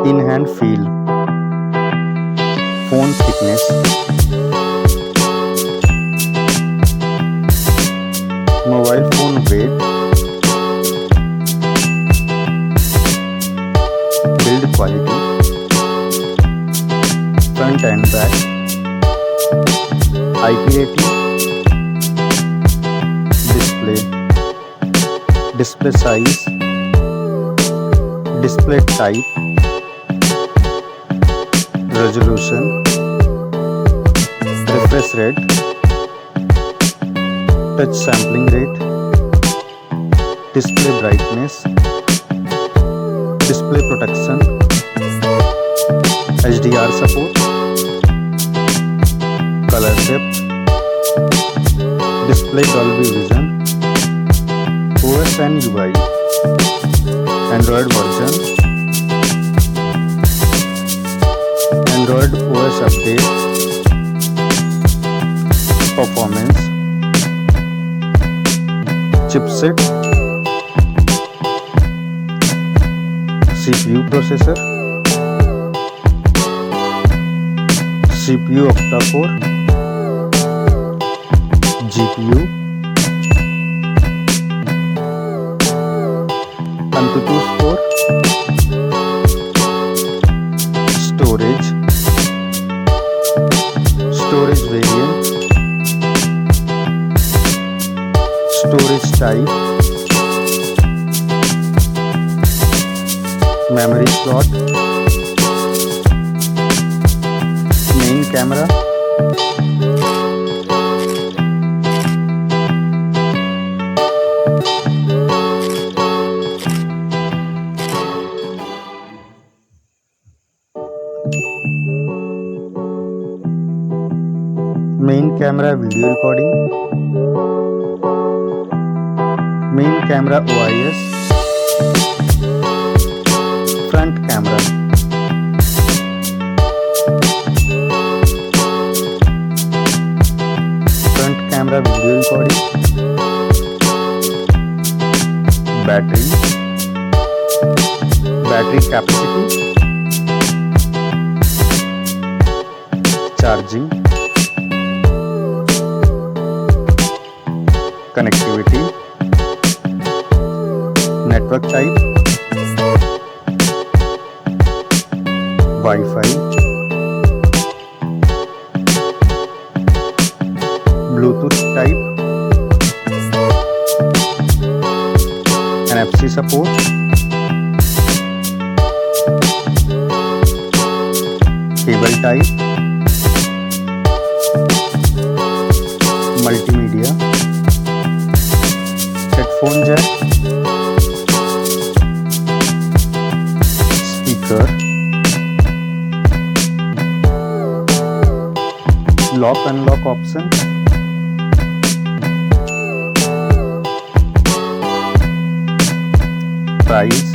in hand feel, phone thickness, mobile phone weight, build quality, front and back, IP rating, display size, display type, resolution, refresh rate, touch sampling rate, display brightness, display protection, HDR support, color depth, display Dolby Vision, OS and UI, Android version, Android OS update, performance, chipset, CPU processor, CPU octa-core, GPU, AnTuTu score, storage variant, storage type, memory slot, main camera, main camera video recording, main camera OIS, front camera, front camera video recording, battery capacity, charging, connectivity, network type, Wi-Fi, Bluetooth type, NFC support, cable type, multimedia, headphone jack, speaker, lock unlock option, price,